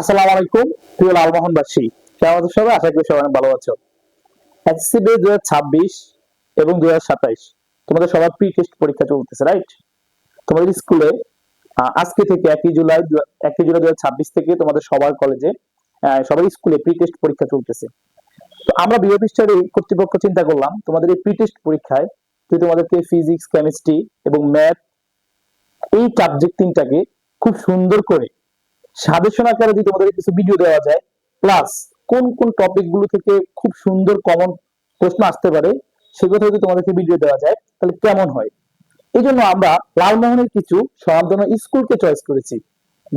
আসসালামু আলাইকুম প্রিয় লালমোহনবাসী, কেমন আছো সবাই? আশা করি সবাই অনেক ভালো আছো। এসএসসি 2026 এবং 2027 তোমাদের সবার প্রি টেস্ট পরীক্ষা চলতেছে, রাইট? তোমাদের স্কুলে আজকে থেকে 1 জুলাই 2026 থেকে তোমাদের সবার কলেজে সবার স্কুলে প্রি টেস্ট পরীক্ষা চলতেছে। তো আমরা বিওপি স্টাডি কর্তৃপক্ষ চিন্তা করলাম তোমাদের এই প্রি টেস্ট পরীক্ষায় যদি তোমাদেরকে ফিজিক্স, কেমিস্ট্রি এবং ম্যাথ এই সাবজেক্ট তিনটাকে খুব সুন্দর করে সাজেশন আকারে যদি তোমাদের কিছু ভিডিও দেওয়া যায়, প্লাস কোন কোন টপিক গুলো থেকে খুব সুন্দর কমন প্রশ্ন আসতে পারে সেগুলো যদি তোমাদেরকে ভিডিও দেওয়া যায় তাহলে কেমন হয়। এই জন্য আমরা লালমোহনের কিছু স্বনামধন্য স্কুলকে চয়েস করেছি,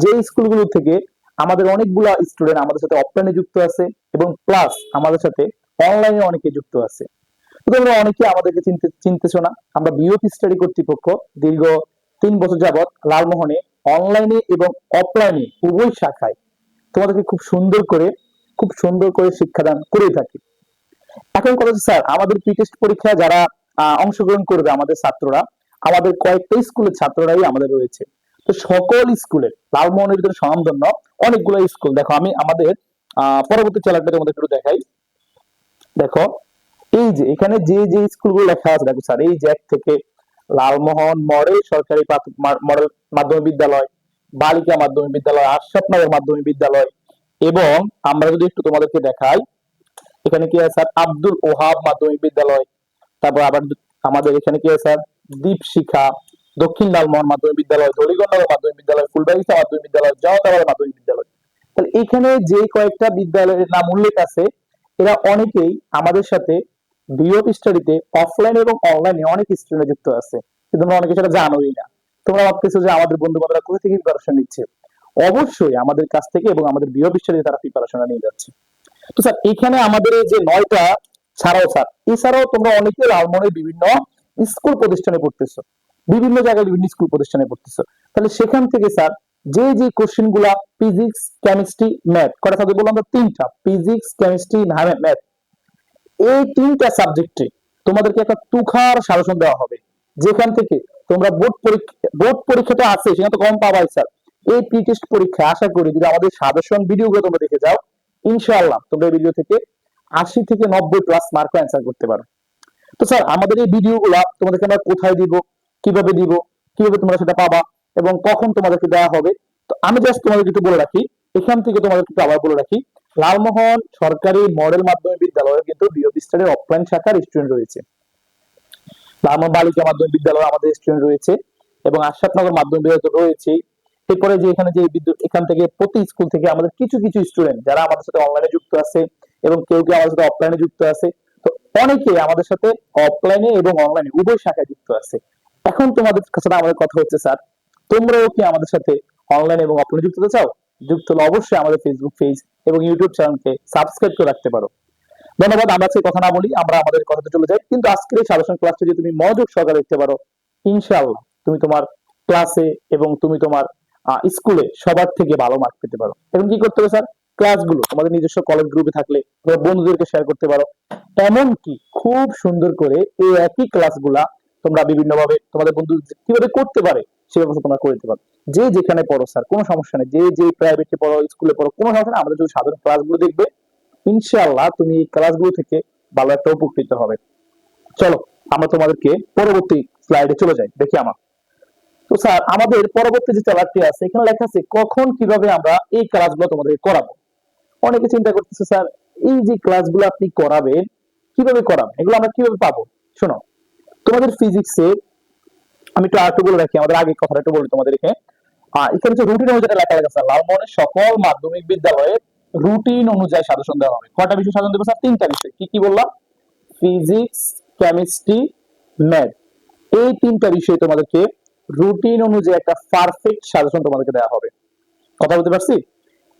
যে স্কুলগুলো থেকে আমাদের অনেকগুলা স্টুডেন্ট আমাদের সাথে অফলাইনে যুক্ত আছে এবং প্লাস আমাদের সাথে অনলাইনে অনেকে যুক্ত আছে। তো তোমরা অনেকে আমাদেরকে চিনতেছো না, আমরা বিওপি স্টাডি কর্তৃপক্ষ দীর্ঘ 3 বছর যাবৎ লালমোহনে অনলাইনে এবং অফলাইনে উভয় শাখায় তোমাদেরকে খুব সুন্দর করে শিক্ষাদান করে থাকি। এখন কথা হচ্ছে, স্যার আমাদের প্রি টেস্ট পরীক্ষায় যারা অংশগ্রহণ করবে আমাদের ছাত্ররা, আমাদের কয়েকটা স্কুলের ছাত্ররাই আমাদের রয়েছে। তো সকল স্কুলের লালমোহনের ভিতরে স্বনামধন্য অনেকগুলো স্কুল, দেখো আমি আমাদের পরবর্তী চ্যানেলটা তোমাদের একটু দেখাই। দেখো এই যে এখানে যে যে স্কুলগুলো লেখা আছে, দেখো স্যার এই যে এক থেকে লালমোহন মডেল সরকারি মডেল মাধ্যমিক বিদ্যালয়, বালিকা মাধ্যমিক বিদ্যালয়, আশরাফনগর মাধ্যমিক বিদ্যালয়, এবং আমরা যদি একটু তোমাদেরকে দেখাই এখানে কি আছে স্যার আব্দুল ওহাব মাধ্যমিক বিদ্যালয়, তারপর আবার আমাদের এখানে কি আছে স্যার দীপশিখা, দক্ষিণ লালমোহন মাধ্যমিক বিদ্যালয়, ধলিগণনগর মাধ্যমিক বিদ্যালয়, ফুলবাড়িচা মাধ্যমিক বিদ্যালয়, জওয়াতাবাদ মাধ্যমিক বিদ্যালয়। তাহলে এখানে যে কয়েকটা বিদ্যালয়ের নাম উল্লেখ আছে এরা অনেকেই আমাদের সাথে বিওপি স্টাডিতে অফলাইন এবং অনলাইনে অনেক স্টুডেন্ট যুক্ত আছে, কিন্তু তোমরা অনেকে সেটা জানোই না। তোমরা ভাবতেছো যে আমাদের বন্ধু বান্ধবরা কোথা থেকে প্রিপারেশন নিচ্ছে। অবশ্যই আমাদের কাছ থেকে এবং আমাদের বিওপি স্টাডিতে তারা প্রিপারেশন নিয়ে যাচ্ছে। তো স্যার এখানে আমাদের এই যে 9টা ছাড়াও স্যার এছাড়াও তোমরা অনেকে লালমোহনের বিভিন্ন স্কুল প্রতিষ্ঠানে পড়তেছো, বিভিন্ন জায়গায় বিভিন্ন স্কুল প্রতিষ্ঠানে পড়তেছো। তাহলে সেখান থেকে স্যার যে যে কোশ্চেন গুলা ফিজিক্স, কেমিস্ট্রি, ম্যাথ কটা সাবজেক্ট বললাম তো, তিনটা, ফিজিক্স, কেমিস্ট্রি, ম্যাথ, এই তিনটা সাবজেক্টে তোমাদেরকে একটা তুখার সাজেশন দেওয়া হবে, যেখান থেকে তোমরা বোর্ড পরীক্ষাটা আছে সেখানে তো কম পাবাই স্যার। এই প্রি টেস্ট পরীক্ষা আশা করি যদি আমাদের সাজেশন ভিডিওগুলো তোমরা দেখে যাও, ইনশাআল্লাহ তোমরা এই ভিডিও থেকে 80 থেকে 90 প্লাস মার্ক অ্যান্সার করতে পারো। তো স্যার আমাদের এই ভিডিওগুলো তোমাদেরকে আমরা কোথায় দিব, কিভাবে দিব, কিভাবে তোমরা সেটা পাবা এবং কখন তোমাদেরকে দেওয়া হবে, তো আমি জাস্ট তোমাদেরকে একটু বলে রাখি, এখান থেকে তোমাদেরকে একটু আবার বলে রাখি, লালমোহন সরকারি মডেল মাধ্যমিক বিদ্যালয়ে কিন্তু বিওপি স্টাডির অফলাইন শাখার স্টুডেন্ট রয়েছে। লালমোহন বালিকা মাধ্যমিক বিদ্যালয়ে আমাদের স্টুডেন্ট রয়েছে এবং আশরাফনগর মাধ্যমিক বিদ্যালয় রয়েছে। এরপরে যে এখানে যে বিদ্যুৎ, এখান থেকে প্রতি স্কুল থেকে আমাদের কিছু কিছু স্টুডেন্ট যারা আমাদের সাথে অনলাইনে যুক্ত আছে এবং কেউ কেউ আমাদের সাথে অফলাইনে যুক্ত আছে। তো অনেকে আমাদের সাথে অফলাইনে এবং অনলাইনে উভয় শাখায় যুক্ত আছে। এখন তোমাদের কাছে আমাদের কথা হচ্ছে, স্যার তোমরাও কি আমাদের সাথে অনলাইন এবং অফলাইনে যুক্ত হতে চাও? যুক্ত হলে অবশ্যই আমাদের ফেসবুক পেজ এবং ইউটিউব চ্যানেলকে সাবস্ক্রাইব করে রাখতে পারো। ধন্যবাদ। আমরা সেই কথা না বলি, আমরা আমাদের কথাতে চলে যাই। কিন্তু আজকের এই সাজেশন ক্লাসটা যদি তুমি মনোযোগ সহকারে দেখতে পারো, ইনশাআল্লাহ তুমি তোমার ক্লাসে এবং তুমি তোমার স্কুলে সবার থেকে ভালো মার্ক পেতে পারো। এবং কি করতে হবে স্যার, ক্লাসগুলো তোমাদের নিজস্ব কলেজ গ্রুপে থাকলে তোমার বন্ধুদেরকে শেয়ার করতে পারো। এমনকি খুব সুন্দর করে এই একই ক্লাসগুলা তোমরা বিভিন্ন ভাবে তোমাদের বন্ধু কিভাবে করতে পারে সে ব্যবস্থা তোমরা করে দিতে পারো। যে যেখানে পড়ো স্যার কোনো সমস্যা নেই, যে যে প্রাইভেটে পড়ো, স্কুলে পড়ো, কোনো সমস্যা নেই। আমাদের যদি সাধারণ ক্লাসগুলো দেখবে, ইনশাআল্লাহ তুমি এই ক্লাসগুলো থেকে ভালো একটা উপকৃত হবে। চলো আমরা তোমাদেরকে পরবর্তী স্লাইডে চলে যাই, দেখি আমার। তো স্যার আমাদের পরবর্তী যে চ্যাপ্টারটি আছে এখানে লেখা আছে কখন কিভাবে আমরা এই ক্লাসগুলো তোমাদেরকে করাবো। অনেকে চিন্তা করতেছে, স্যার এই যে ক্লাসগুলো আপনি করাবেন কিভাবে করাবেন, এগুলো আমরা কিভাবে পাবো? শোনো, তোমাদের ফিজিক্সে আমি একটু আরেকটু বলে রাখি, আমাদের আগে কথাটা একটু বলি তোমাদের এখানে। এখানে যে রুটিন অনুযায়ী লেখা লেখা স্যার লালমোহনের সকল মাধ্যমিক বিদ্যালয়ে রুটিন অনুযায়ী সাজেশন দেওয়া হবে। কয়টা বিষয় সাজেশন দেবো স্যার? 3টা বিষয়। কি কি বললাম? ফিজিক্স, কেমিস্ট্রি, ম্যাথ, এই 3টা বিষয় তোমাদেরকে রুটিন অনুযায়ী একটা পারফেক্ট সাজেশন তোমাদেরকে দেওয়া হবে। কথা বলতে পারছি?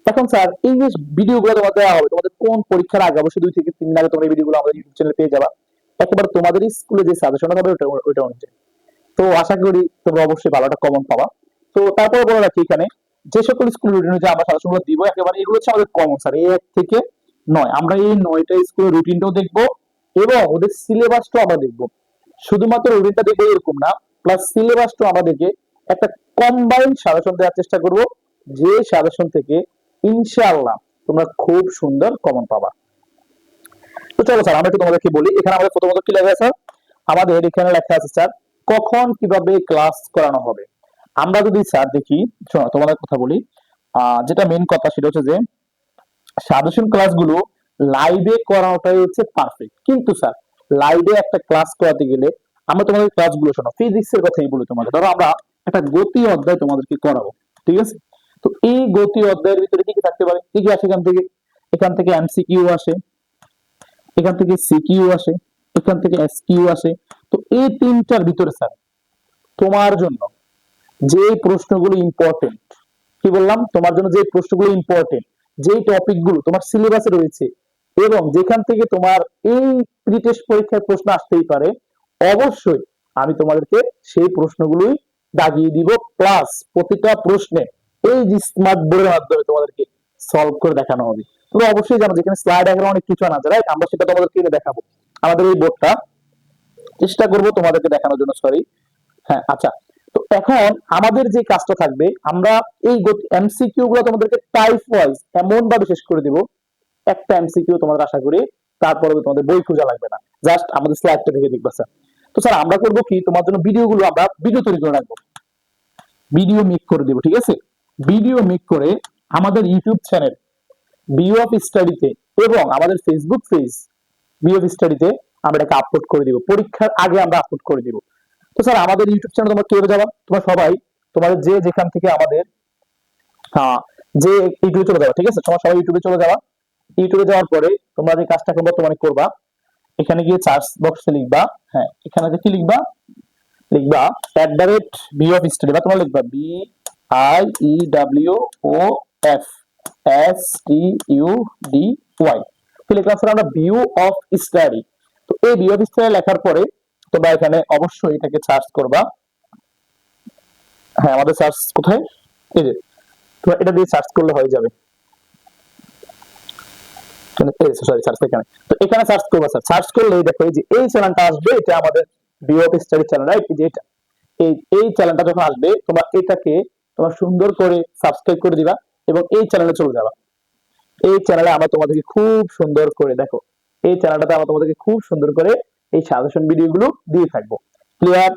এখন স্যার এই যে ভিডিওগুলো তোমাদের দেওয়া হবে তোমাদের কোন পরীক্ষার আগে, অবশ্যই 2 থেকে 3 দিন আগে তোমরা এই ভিডিওগুলো আমাদের ইউটিউব চ্যানেলে পেয়ে যাবা। একেবারে তোমাদের স্কুলে যে সাজেশনটা হবে ওটা অনুযায়ী। তো আশা করি তোমরা অবশ্যই ভালো একটা কমন পাবা। তো তারপরে বলে রাখি এখানে যে সকল স্কুল রুটিন অনুযায়ী আমরা সাজেশনগুলো দিব, একেবারে এগুলো হচ্ছে আমাদের কমন স্যার, এই 1 থেকে 9 আমরা এই 9টা স্কুলের রুটিনটাও দেখবো এবং ওদের সিলেবাসটাও আমরা দেখবো। শুধুমাত্র রুটিনটা দেখবো এরকম না, প্লাস সিলেবাসটাও আমরা দেখে একটা কম্বাইন্ড সাজেশন দেওয়ার চেষ্টা করব, যে সাজেশন থেকে ইনশাআল্লাহ তোমরা খুব সুন্দর কমন পাবা। তো চলো স্যার আমরা একটু তোমাদেরকে বলি। এখানে আমাদের প্রথমত কি লেখা আছে? আমাদের এখানে লেখা আছে স্যার কখন কিভাবে ক্লাস করানো হবে। আমরা যদি স্যার দেখি, শোনো তোমাদের কথা বলি, যেটা মেইন কথা সেটা হচ্ছে যে সাজেশন ক্লাসগুলো লাইভে করানোটাই হচ্ছে পারফেক্ট। কিন্তু স্যার লাইভে একটা ক্লাস করাতে গেলে আমরা তোমাদের ক্লাসগুলো, শোনো ফিজিক্সের কথাই বলি তোমাদের, ধরো আমরা একটা গতি অধ্যায় তোমাদেরকে করাবো, ঠিক আছে? তো এই গতি অধ্যায়ের ভিতরে কি কি থাকতে পারে, কি কি আসে এখান থেকে? এখান থেকে এমসিকিউ আসে, এখান থেকে সিকিউ আসে, এখান থেকে এসকিউ আসে। তো এই তিনটার ভিতরে স্যার তোমার জন্য যে প্রশ্নগুলো ইম্পর্টেন্ট, কি বললাম, তোমার জন্য যে প্রশ্নগুলো ইম্পর্টেন্ট, যে টপিকগুলো তোমার সিলেবাসে রয়েছে এবং যেখান থেকে তোমার এই প্রি টেস্ট পরীক্ষায় প্রশ্ন আসতেই পারে, অবশ্যই আমি তোমাদেরকে সেই প্রশ্নগুলোই দাগিয়ে দিব, প্লাস প্রতিটা প্রশ্নে এই যে স্মার্ট বোর্ডের মাধ্যমে তোমাদেরকে সলভ করে দেখানো হবে। তোমরা অবশ্যই জানো যেখানে স্লাইড ডায়াগ্রাম অনেক কিছু আনা যায়, আমরা সেটা তোমাদেরকে দেখাবো। আমাদের এই বোর্ডটা চেষ্টা করব তোমাদেরকে দেখানোর জন্য, সরি। হ্যাঁ, আচ্ছা। তো এখন আমাদের যে কাজটা থাকবে, আমরা এই এমসিকিউ গুলো তোমাদেরকে টাইপ ওয়াইজ এমন ভাবে শেষ করে দিব, একটা এমসিকিউ তোমাদের আশা করি তারপরে তোমাদের বই খোঁজা লাগবে না, জাস্ট আমাদের স্লাইডটা দেখে দেখবা স্যার। তো স্যার আমরা করব কি, তোমার জন্য ভিডিওগুলো আমরা ভিডিও তৈরি করে রাখবো, ভিডিও মেক করে দেবো, ঠিক আছে? ভিডিও মেক করে আমাদের ইউটিউব চ্যানেল ভিউ অফ স্টাডিতে এবং আমাদের ফেসবুক পেজ ভিউ অফ স্টাডিতে আমরা এটাকে আপলোড করে দিব, পরীক্ষার আগে আমরা আপলোড করে দিব। তো স্যার আমাদের ইউটিউব চ্যানেল তোমরা কিভাবে যাবা? তোমরা সবাই তোমাদের যে যেখান থেকে আমাদের যে ইউটিউবে চলে যাবা, ঠিক আছে? তোমরা সবাই ইউটিউবে চলে যাবা। ইউটিউবে যাওয়ার পরে তোমরা যে কাজটা বর্তমানে করবা, এখানে গিয়ে সার্চ বক্সে লিখবা, হ্যাঁ এখানে কি লিখবা, লিখবা @view of study, বা তোমরা লিখবা BIEWOFSTUDY, কি লিখলাম স্যার আমরা? View of study. তো এই ভিউ অফ স্টাডি লেখার পরে তোমরা এখানে অবশ্যই এটাকে সার্চ করবা। হ্যাঁ আমাদের সার্চ কোথায়, এই যে তোমরা এটা দিয়ে সার্চ করলে হয়ে যাবে। সরি সার্চ এখানে, তো এখানে সার্চ করবা স্যার। সার্চ করলে দেখো এই যে এই চ্যানেলটা আসবে, এটা আমাদের view of study channel, right? এই যে এটা, এই চ্যানেলটা যখন আসবে তোমরা এটাকে তোমরা সুন্দর করে সাবস্ক্রাইব করে দিবা এবং এই চ্যানেলে চলে যাবা। এই চ্যানেলে আমরা তোমাদেরকে খুব সুন্দর করে, দেখো এই চ্যানেলটাতে আমরা তোমাদেরকে খুব সুন্দর করে এই সাজেশন ভিডিওগুলো দিয়ে থাকবো। ক্লিয়ার?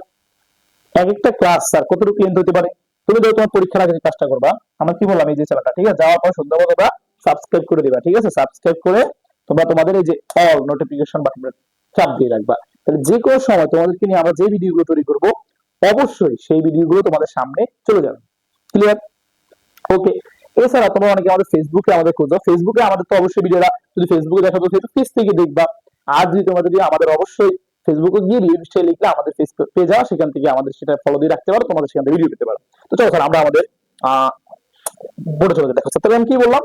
এক একটা ক্লাস স্যার কতটুকু লেন্থ হতে পারে, তুমি যদি তোমার পরীক্ষার আগে কাজটা করবা, আমরা কি বললাম, এই যে চ্যানেলটা, ঠিক আছে, যাওয়ার পর সুন্দরভাবে তোমরা সাবস্ক্রাইব করে দিবা, ঠিক আছে? সাবস্ক্রাইব করে তোমরা তোমাদের এই যে অল নোটিফিকেশন বাটনে চাপ দিয়ে রাখবা, তাহলে যে কোনো সময় তোমাদেরকে নিয়ে আমরা যে ভিডিওগুলো তৈরি করব অবশ্যই সেই ভিডিওগুলো তোমাদের সামনে চলে যাবে। ক্লিয়ার? ওকে। এছাড়া তোমরা অনেকে আমাদের ফেসবুকে আমাদের খুঁজো, ফেসবুকে আমাদের তো অবশ্যই ভিডিওটা যদি ফেসবুকে দেখা তো পেজ থেকে দেখবা, আর যদি তোমরা যদি আমাদের অবশ্যই ফেসবুকে গিয়ে লিস্টে লিখলে আমাদের ফেসবুক পেজ আছে, সেখান থেকে আমাদের সেটা ফলো দিয়ে রাখতে পারো, তোমাদের সেখান থেকে ভিডিও পেতে পারো। তো চলো স্যার আমরা আমাদের বোর্ডে চলে যাই। দেখো স্যার তাহলে আমি কি বললাম,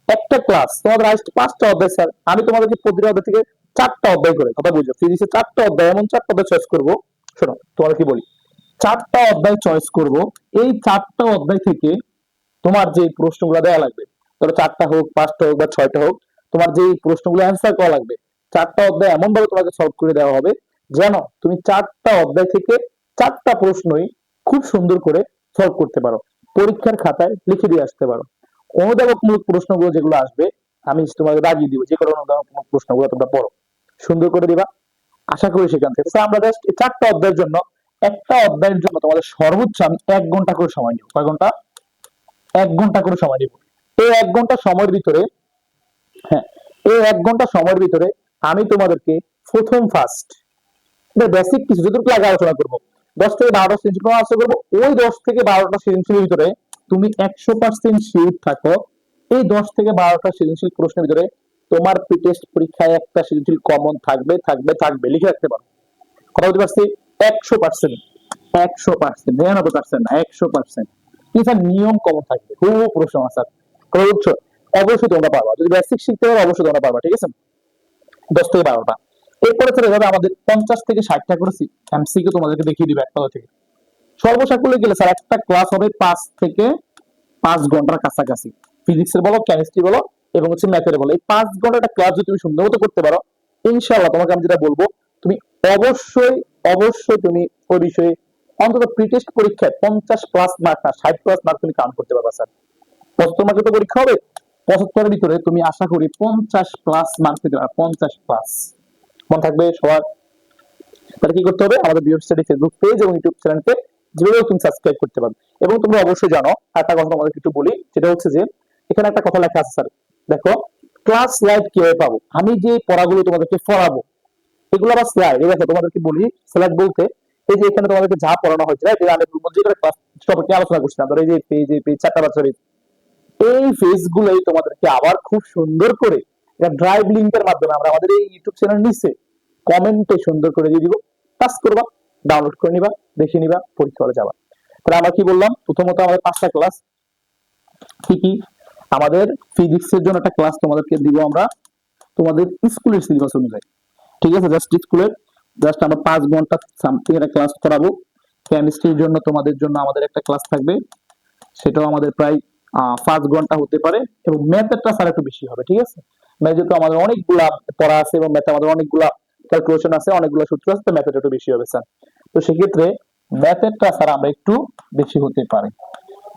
একটা ক্লাস তোমাদের আজকে 5টা অধ্যায় স্যার, আমি তোমাদেরকে প্রতিটা অধ্যায় থেকে 4টা অধ্যায় করে, কথা বুঝছো, ফিজিক্সে 4টা অধ্যায়, এমন 4টা অধ্যায় চয়েস করবো। শোনো তোমাদের কি বলি, 4টা অধ্যায় চয়েস করব, এই 4টা অধ্যায় থেকে তোমার যে প্রশ্নগুলো দেওয়া লাগবে, ধরো 4টা হোক, 5টা হোক বা 6টা হোক, তোমার যে প্রশ্নগুলো অ্যান্সার করা লাগবে, 4টা অধ্যায় এমন ভাবে তোমাকে সলভ করে দেওয়া হবে যেন তুমি 4টা অধ্যায় থেকে 4টা প্রশ্নই খুব সুন্দর করে সলভ করতে পারো, পরীক্ষার খাতায় লিখে দিয়ে আসতে পারো। অনুধাবকমূলক প্রশ্নগুলো যেগুলো আসবে আমি তোমাকে দাগিয়ে দিব, যে কোনো অনুধাবকমূলক প্রশ্নগুলো তোমরা পড়ো, সুন্দর করে দিবা, আশা করি সেখান থেকে। আমরা জাস্ট 4টা অধ্যায়ের জন্য, একটা অধ্যায়ের জন্য তোমাদের সর্বোচ্চ আমি 1 ঘন্টা করে সময় নিব। কয় ঘন্টা? 1 ঘন্টা করে সময় নিব। এই 1 ঘন্টা সময়ের ভিতরে, হ্যাঁ এই 1 ঘন্টা সময়ের ভিতরে আমি তোমাদেরকে প্রথম ফার্স্ট বেসিক কিছু যতটুকু আগে আলোচনা করব, 10 থেকে 12টা সৃজনশীল আলোচনা করবো। ওই 10 থেকে 12টা সৃজনশীলের ভিতরে তুমি 100% শিওর থাকো, এই 10 থেকে 12টা সৃজনশীল প্রশ্নের ভিতরে তোমার প্রি টেস্ট পরীক্ষায় একটা সৃজনশীল কমন থাকবে থাকবে থাকবে, লিখে রাখতে পারো। কথা বলতে পারছি? 100%, 100%, 99% না, 100%। কি স্যার নিয়ম কমন থাকবে, খুব প্রশ্ন স্যার, বুঝছো? অবশ্যই তোমরা পারবা, যদি বেসিক শিখতে পারো অবশ্যই তোমরা পারবা, ঠিক আছে? 10 থেকে 12টা। এরপরে চলে যাবে আমাদের 50 থেকে 60টা করে এমসিকিউ, তোমাদেরকে দেখিয়ে দিবে একটা থেকে। সর্বসাকুল্যে গেলে স্যার একটা ক্লাস হবে 5 থেকে 5 ঘন্টার কাছাকাছি, ফিজিক্সের বলো, কেমিস্ট্রি বলো এবং হচ্ছে ম্যাথের বলো, এই 5 ঘন্টা একটা ক্লাস যদি তুমি সুন্দর মতো করতে পারো, ইনশাআল্লাহ তোমাকে আমি যেটা বলবো, তুমি অবশ্যই অবশ্যই তুমি ওই বিষয়ে অন্তত প্রি টেস্ট পরীক্ষায় 50+ মার্ক না 60+ মার্ক তুমি কাউন্ট করতে পারবা স্যার। 75 মার্কের তো পরীক্ষা হবে, 75 এর ভিতরে তুমি আশা করি 50+ মার্ক পেতে পারো, 50+। মনে থাকবে সবার। তাহলে কি করতে হবে, আমাদের বিএফ স্টাডি ফেসবুক পেজ এবং ইউটিউব চ্যানেলকে যেভাবে তুমি সাবস্ক্রাইব করতে পারো। এবং তোমরা অবশ্যই জানো, একটা কথা তোমাদের একটু বলি, সেটা হচ্ছে যে এখানে একটা কথা লেখা আছে স্যার, দেখো ক্লাস স্লাইড কিভাবে পাবো, আমি যে পড়াগুলো তোমাদেরকে পড়াবো এগুলো আবার স্লাইড, এই দেখো তোমাদেরকে বলি স্লাইড বলতে এই যে এখানে তোমাদেরকে যা পড়ানো হয়েছে, রাইট, আমি যে ক্লাস টপিকে আলোচনা করছিলাম, ধরো এই যে পেজ 4টা বছরের এই পেজগুলোই তোমাদেরকে আবার খুব সুন্দর করে এটা ড্রাইভ লিংকের মাধ্যমে আমরা আমাদের এই ইউটিউব চ্যানেল নিচে কমেন্টে সুন্দর করে দিয়ে দিব, টাচ করবা, ডাউনলোড করে নিবা, দেখে নিবা, পরীক্ষা হলে যাবা। তাহলে আমরা কি বললাম, প্রথমত আমাদের 5টা ক্লাস কি কি, আমাদের ফিজিক্সের জন্য একটা ক্লাস তোমাদেরকে দিব আমরা তোমাদের স্কুলের সিলেবাস অনুযায়ী, ঠিক আছে, জাস্ট আমরা 5 ঘন্টা সামথিং একটা ক্লাস করাবো। কেমিস্ট্রির জন্য তোমাদের জন্য আমাদের একটা ক্লাস থাকবে, সেটাও আমাদের প্রায় 5 ঘন্টা হতে পারে। এবং ম্যাথেরটা স্যার একটু বেশি হবে, ঠিক আছে, ম্যাথ যেহেতু আমাদের অনেকগুলা পড়া আছে এবং ম্যাথে আমাদের অনেকগুলা ক্যালকুলেশন আছে, অনেকগুলো সূত্র আছে, ম্যাথেরটা একটু বেশি হবে স্যার। তো সেক্ষেত্রে ম্যাথেরটা স্যার আমরা একটু বেশি হতে পারে।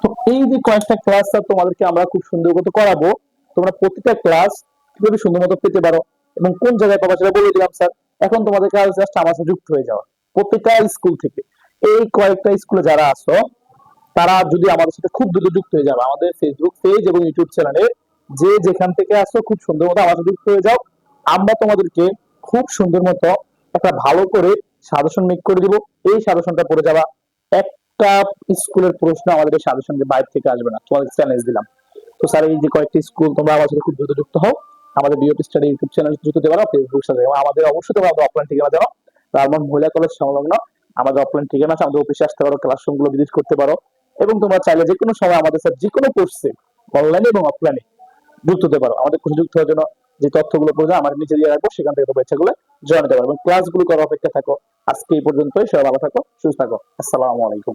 তো এই যে কয়েকটা ক্লাস স্যার তোমাদেরকে আমরা খুব সুন্দর মতো করাবো, তোমরা প্রতিটা ক্লাস কিভাবে সুন্দর মতো পেতে পারো এবং কোন জায়গায় পাবা সেটা বলে দিলাম স্যার। এখন তোমাদের কাজ জাস্ট আমার সাথে যুক্ত হয়ে যাওয়া, প্রত্যেকটা স্কুল থেকে এই কয়েকটা স্কুলে যারা আছো তারা যদি আমাদের সাথে খুব দ্রুত যুক্ত হয়ে যাবে, আমাদের ফেসবুক পেজ এবং ইউটিউব চ্যানেলে যে যেখান থেকে আসো খুব সুন্দর মতো আমাদের যুক্ত হয়ে যাও। আমরা তোমাদেরকে খুব সুন্দর মতো একটা ভালো করে সাজেশন মেক করে দিব, এই সাজেশনটা পড়ে যাবা। একটা স্কুলের প্রশ্ন আমাদের এই সাজেশনের বাইরে থেকে আসবে না, তোমাদের চ্যালেঞ্জ দিলাম। তো স্যার এই যে কয়েকটি স্কুল তোমরা আমার সাথে খুব দ্রুত যুক্ত হও, আমাদের বিওটি স্টাডি ইউটিউব চ্যানেল যুক্ত হতে পারো, ফেসবুক সাথে আমাদের অবশ্যই তোমরা আমাদের অফলাইন ঠিকানা জানো, রাজমহল মহিলা কলেজ সংলগ্ন আমাদের অফলাইন ঠিকানা আছে, আমাদের অফিসে আসতে পারো, ক্লাসরুম গুলো ভিজিট করতে পারো। এবং তোমরা চাইলে যে কোনো সময় আমাদের সাথে যে কোনো কোর্সে অনলাইনে এবং অফলাইনে যুক্ত হতে পারো। আমাদের কোর্সে যুক্ত হওয়ার জন্য যে তথ্যগুলো প্রয়োজন আমার নিচে দিয়ে রাখবো, সেখান থেকে তোমরা ইচ্ছাগুলো জয়েন হতে পারো এবং ক্লাসগুলো করার অপেক্ষা থাকো। আজকে এই পর্যন্তই, সবাই ভালো থাকো, সুস্থ থাকো, আসসালামু আলাইকুম।